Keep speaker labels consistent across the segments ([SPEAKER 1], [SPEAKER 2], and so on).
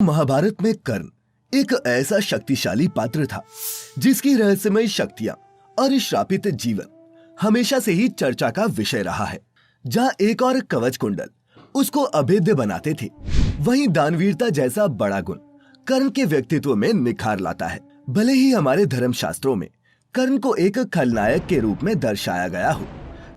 [SPEAKER 1] महाभारत में कर्ण एक ऐसा शक्तिशाली पात्र था जिसकी रहस्यमय शक्तियां और श्रापित जीवन हमेशा से ही चर्चा का विषय रहा है। जहां एक और कवच कुंडल उसको अभेद्य बनाते थे, वहीं दानवीरता जैसा बड़ा गुण कर्ण के व्यक्तित्व में निखार लाता है। भले ही हमारे धर्मशास्त्रों में कर्ण को एक खलनायक के रूप में दर्शाया गया हो,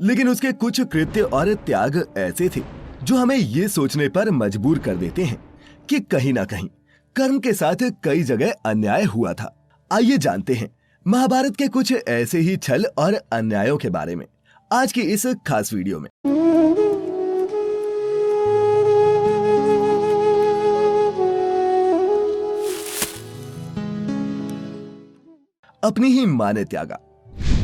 [SPEAKER 1] लेकिन उसके कुछ कृत्य और त्याग ऐसे थे जो हमें ये सोचने पर मजबूर कर देते हैं कि कहीं ना कहीं कर्ण के साथ कई जगह अन्याय हुआ था। आइए जानते हैं महाभारत के कुछ ऐसे ही छल और अन्यायों के बारे में आज की इस खास वीडियो में। अपनी ही मां ने त्यागा।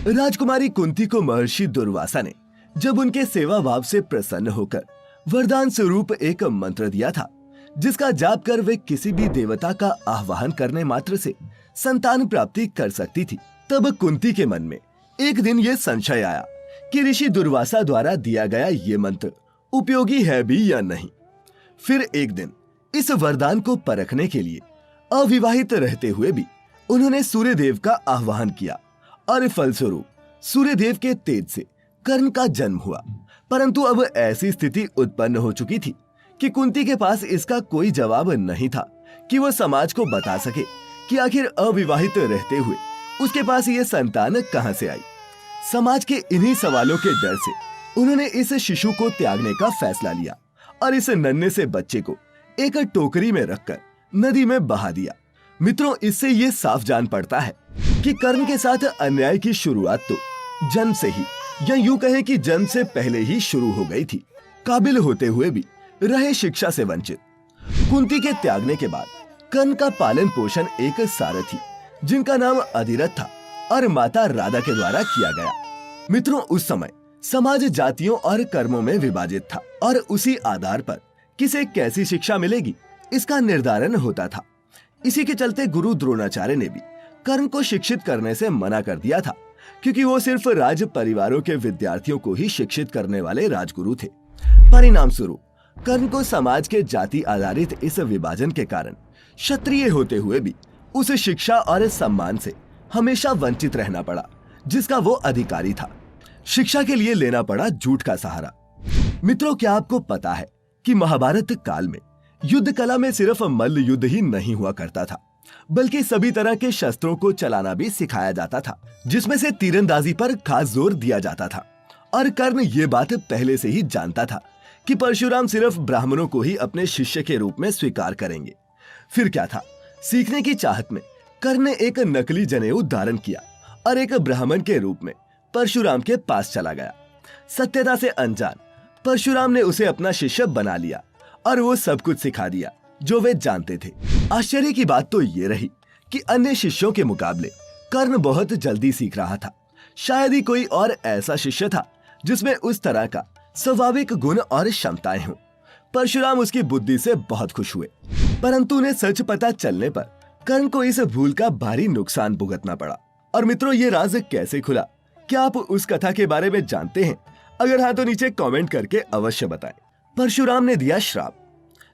[SPEAKER 1] राजकुमारी कुंती को महर्षि दुर्वासा ने जब उनके सेवा भाव से प्रसन्न होकर वरदान स्वरूप एक मंत्र दिया था, जिसका जाप कर वे किसी भी देवता का आह्वान करने मात्र से संतान प्राप्ति कर सकती थी, तब कुंती के मन में एक दिन ये संशय आया कि ऋषि दुर्वासा द्वारा दिया गया ये मंत्र उपयोगी है भी या नहीं। फिर एक दिन इस वरदान को परखने के लिए अविवाहित रहते हुए भी उन्होंने सूर्यदेव का आह्वान किया और फलस्वरूप सूर्यदेव के तेज से कर्ण का जन्म हुआ। परंतु अब ऐसी स्थिति उत्पन्न हो चुकी थी कि कुंती के पास इसका कोई जवाब नहीं था कि वह समाज को बता सके कि आखिर अविवाहित रहते हुए उसके पास ये संतान कहां से आई। समाज के इन्हीं सवालों के डर से उन्होंने इस शिशु को त्यागने का फैसला लिया और इस नन्हे से बच्चे को एक टोकरी में रखकर नदी में बहा दिया। मित्रों, इससे ये साफ जान पड़ता है कि कर्ण के साथ अन्याय की शुरुआत तो जन्म से ही, या यूं कहें कि जन्म से पहले ही शुरू हो गई थी। काबिल होते हुए भी रहे शिक्षा से वंचित। कुंती के त्यागने के बाद कर्ण का पालन पोषण एक सारथी जिनका नाम अधिरथ था और माता राधा के द्वारा किया गया। मित्रों, उस समय समाज जातियों और कर्मों में विभाजित था और उसी आधार पर किसे कैसी शिक्षा मिलेगी इसका निर्धारण होता था। इसी के चलते गुरु द्रोणाचार्य ने भी कर्ण को शिक्षित करने से मना कर दिया था, क्योंकि वो सिर्फ राज परिवारों के विद्यार्थियों को ही शिक्षित करने वाले राजगुरु थे। परिणाम स्वरूप कर्ण को समाज के जाति आधारित इस विभाजन के कारण क्षत्रिय होते हुए भी उस शिक्षा और सम्मान से हमेशा वंचित रहना पड़ा जिसका वो अधिकारी था। शिक्षा के लिए लेना पड़ा झूठ का सहारा। मित्रों, क्या आपको पता है कि महाभारत काल में युद्ध कला में सिर्फ मल्ल युद्ध ही नहीं हुआ करता था, बल्कि सभी तरह के शस्त्रों को चलाना भी सिखाया जाता था, जिसमें से तीरंदाजी पर खास जोर दिया जाता था। और कर्ण ये बात पहले से ही जानता था कि परशुराम सिर्फ ब्राह्मणों को ही अपने शिष्य के रूप में स्वीकार करेंगे। फिर क्या था, सीखने की चाहत में कर्ण ने एक नकली जनेऊ धारण किया और एक ब्राह्मण के रूप में परशुराम के पास चला गया। सत्यता से अनजान परशुराम ने उसे अपना शिष्य बना लिया और वो सब कुछ सिखा दिया जो वे जानते थे। आश्चर्य की बात तो ये रही कि अन्य शिष्यों के मुकाबले कर्ण बहुत जल्दी सीख रहा था। शायद ही कोई और ऐसा शिष्य था जिसमें उस तरह का स्वाभाविक गुण और क्षमताएं हों। परशुराम उसकी बुद्धि से बहुत खुश हुए, परंतु उन्हें सच पता चलने पर कर्ण को इस भूल का भारी नुकसान भुगतना पड़ा। और मित्रों, ये राज कैसे खुला, क्या आप उस कथा के बारे में जानते हैं? अगर हाँ तो नीचे कमेंट करके अवश्य बताएं। परशुराम ने दिया श्राप।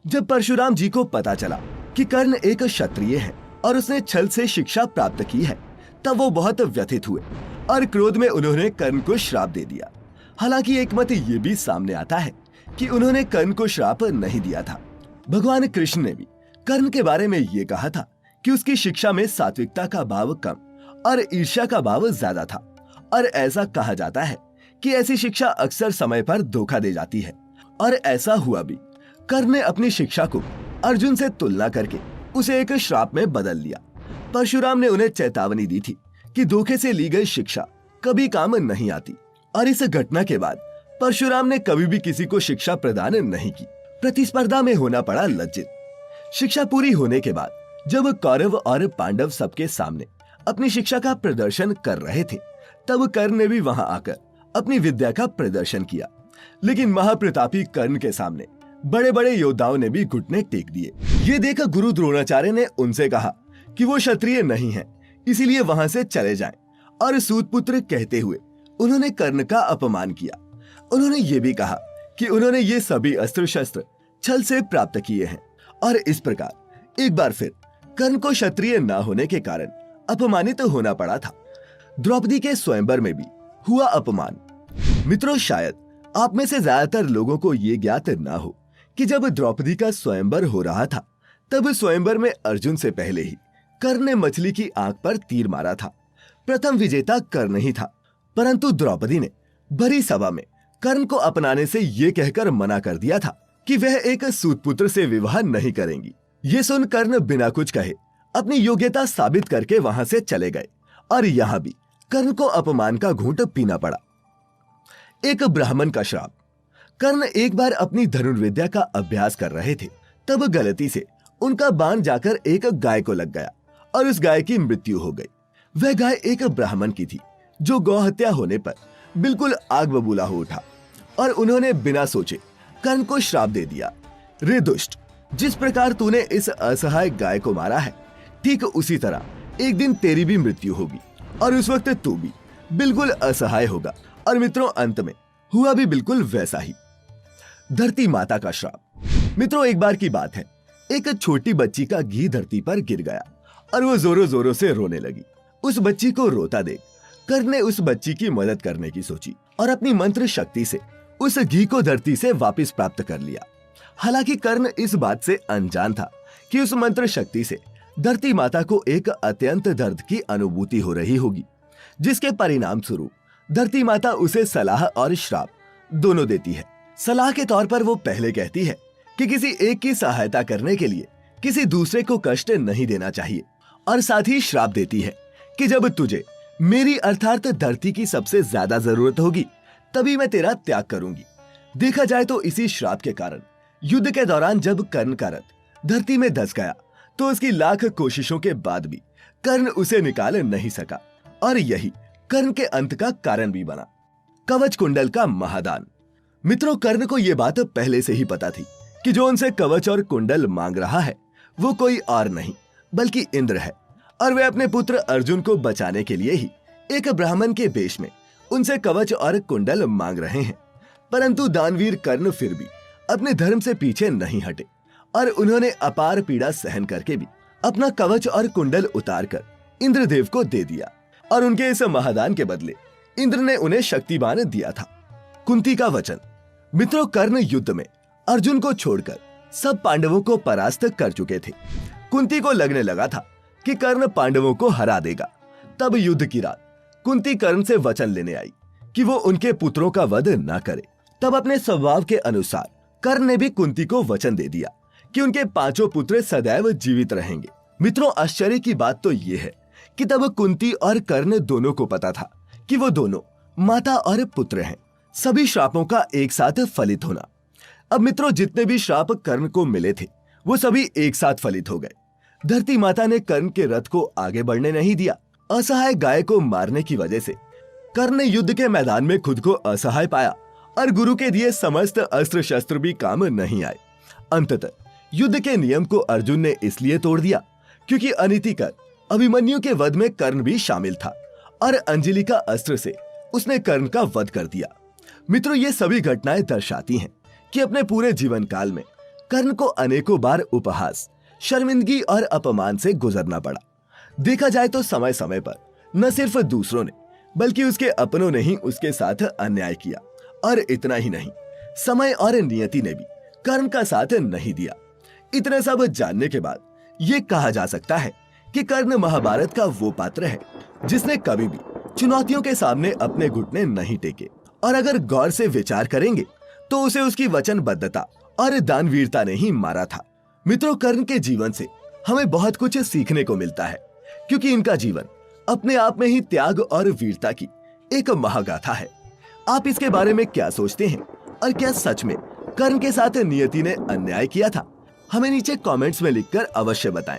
[SPEAKER 1] जब परशुराम जी को पता चला कि कर्ण एक क्षत्रिय है और उसने छल से शिक्षा प्राप्त की है, तब वो बहुत व्यथित हुए और क्रोध में उन्होंने कर्ण को श्राप दे दिया। हालांकि एक मत ये भी सामने आता है कि उन्होंने कर्ण को श्राप नहीं दिया था। भगवान कृष्ण ने भी कर्ण के बारे में ये कहा था कि उसकी शिक्षा में सात्विकता का भाव कम और ईर्ष्या का भाव ज्यादा था। और ऐसा कहा जाता है कि ऐसी शिक्षा अक्सर समय पर धोखा दे जाती है, और ऐसा हुआ भी। कर्ण ने अपनी शिक्षा को अर्जुन से तुलना करके उसे एक श्राप में बदल लिया। परशुराम ने उन्हें चेतावनी दी थी कि धोखे से ली गई शिक्षा कभी काम नहीं आती, और इस घटना के बाद परशुराम ने कभी भी किसी को शिक्षा प्रदान नहीं की। प्रतिस्पर्धा में होना पड़ा लज्जित। शिक्षा पूरी होने के बाद जब कौरव और पांडव सबके सामने अपनी शिक्षा का प्रदर्शन कर रहे थे, तब कर्ण ने भी वहां आकर अपनी विद्या का प्रदर्शन किया। लेकिन महाप्रतापी कर्ण के सामने बड़े बड़े योद्धाओं ने भी घुटने टेक दिए। ये देख गुरु द्रोणाचार्य ने उनसे कहा कि वो क्षत्रिय नहीं है, इसीलिए वहां से चले जाएं। और सूतपुत्र कहते हुए उन्होंने कर्ण का अपमान किया। उन्होंने ये भी कहा कि उन्होंने ये सभी अस्त्र शस्त्र छल से प्राप्त किए हैं और इस प्रकार एक बार फिर कर्ण को क्षत्रिय न होने के कारण अपमानित होना पड़ा था। द्रौपदी के स्वयंवर में भी हुआ अपमान। मित्रों, शायद आप में से ज्यादातर लोगों को ये ज्ञात ना हो कि जब द्रौपदी का स्वयंवर हो रहा था तब स्वयंवर में अर्जुन से पहले ही कर्ण ने मछली की आंख पर तीर मारा था। प्रथम विजेता कर्ण ही था, परंतु द्रौपदी ने भरी सभा में कर्ण को अपनाने से ये कहकर मना कर दिया था कि वह एक सूतपुत्र से विवाह नहीं करेंगी। ये सुन कर्ण बिना कुछ कहे अपनी योग्यता साबित करके वहां से चले गए और यहाँ भी कर्ण को अपमान का घूंट पीना पड़ा। एक ब्राह्मण का श्राप। कर्ण एक बार अपनी धनुर्विद्या का अभ्यास कर रहे थे, तब गलती से उनका बाण जाकर एक गाय को लग गया और उस गाय की मृत्यु हो गई। वह गाय एक ब्राह्मण की थी जो गौ हत्या होने पर बिल्कुल आग बबूला हो उठा और उन्होंने बिना सोचे कर्ण को श्राप दे दिया। रे दुष्ट, जिस प्रकार तूने इस असहाय गाय को मारा है, ठीक उसी तरह एक दिन तेरी भी मृत्यु होगी और उस वक्त तू भी बिल्कुल असहाय होगा। और मित्रों, अंत में हुआ भी बिल्कुल वैसा ही। धरती माता का श्राप। मित्रों, एक बार की बात है, एक छोटी बच्ची का घी धरती पर गिर गया और वो जोरों जोरों से रोने लगी। उस बच्ची को रोता देख कर्ण ने उस बच्ची की मदद करने की सोची और अपनी मंत्र शक्ति से उस घी को धरती से वापस प्राप्त कर लिया। हालांकि कर्ण इस बात से अनजान था कि उस मंत्र शक्ति से धरती माता को एक अत्यंत दर्द की अनुभूति हो रही होगी, जिसके परिणाम स्वरूप धरती माता उसे सलाह और श्राप दोनों देती है। सलाह के तौर पर वो पहले कहती है कि किसी एक की सहायता करने के लिए किसी दूसरे को कष्ट नहीं देना चाहिए, और साथ ही श्राप देती है कि जब तुझे मेरी अर्थात धरती की सबसे ज्यादा जरूरत होगी तभी मैं तेरा त्याग करूंगी। देखा जाए तो इसी श्राप के कारण युद्ध के दौरान जब कर्ण का रथ धरती में धंस गया तो उसकी लाख कोशिशों के बाद भी कर्ण उसे निकाल नहीं सका और यही कर्ण के अंत का कारण भी बना। कवच कुंडल का महादान। मित्रों, कर्ण को यह बात पहले से ही पता थी कि जो उनसे कवच और कुंडल मांग रहा है वो कोई और नहीं बल्कि इंद्र है, और वे अपने पुत्र अर्जुन को बचाने के लिए ही एक ब्राह्मण के वेश में उनसे कवच और कुंडल मांग रहे हैं। परंतु दानवीर कर्ण फिर भी अपने धर्म से पीछे नहीं हटे और उन्होंने अपार पीड़ा सहन करके भी अपना कवच और कुंडल उतारकर इंद्रदेव को दे दिया, और उनके इस महादान के बदले इंद्र ने उन्हें शक्तिबाण दिया था। कुंती का वचन। मित्रों, कर्ण युद्ध में अर्जुन को छोड़कर सब पांडवों को परास्त कर चुके थे। कुंती को लगने लगा था कि कर्ण पांडवों को हरा देगा। तब युद्ध की रात कुंती कर्ण से वचन लेने आई कि वो उनके पुत्रों का वध न करे। तब अपने स्वभाव के अनुसार कर्ण ने भी कुंती को वचन दे दिया कि उनके 5 पुत्र सदैव जीवित रहेंगे। मित्रों, आश्चर्य की बात तो ये है कि तब कुंती और कर्ण दोनों को पता था कि वो दोनों माता और पुत्र हैं। सभी श्रापों का एक साथ फलित होना। अब मित्रों, जितने भी श्राप कर्ण को मिले थे वो सभी एक साथ फलित हो गए। धरती माता ने कर्ण के रथ को आगे बढ़ने नहीं दिया। असहाय गाय को मारने की वजह से कर्ण ने युद्ध के मैदान में खुद को असहाय पाया और गुरु के दिए समस्त अस्त्र शस्त्र भी काम नहीं आए। अंततः युद्ध के नियम को अर्जुन ने इसलिए तोड़ दिया क्योंकि अनीति कर अभिमन्यु के वध में कर्ण भी शामिल था और अंजलि का अस्त्र से उसने कर्ण का वध कर दिया। मित्रों, ये सभी घटनाएं दर्शाती हैं कि अपने पूरे जीवन काल में कर्ण को अनेकों बार उपहास, शर्मिंदगी और अपमान से गुजरना पड़ा। देखा जाए तो समय समय पर न सिर्फ दूसरों ने बल्कि उसके अपनों ने ही उसके साथ अन्याय किया, और इतना ही नहीं, समय और नियति ने भी कर्ण का साथ नहीं दिया। इतना सब जानने के बाद ये कहा जा सकता है कि कर्ण महाभारत का वो पात्र है जिसने कभी भी चुनौतियों के सामने अपने घुटने नहीं टेके, और अगर गौर से विचार करेंगे तो उसे उसकी वचनबद्धता और दानवीरता ने ही मारा था। मित्रों, कर्ण के जीवन से हमें बहुत कुछ सीखने को मिलता है क्योंकि इनका जीवन अपने आप में ही त्याग और वीरता की एक महागाथा है। आप इसके बारे में क्या सोचते हैं, और क्या सच में कर्ण के साथ नियति ने अन्याय किया था? हमें नीचे कमेंट्स में लिखकर अवश्य बताएं।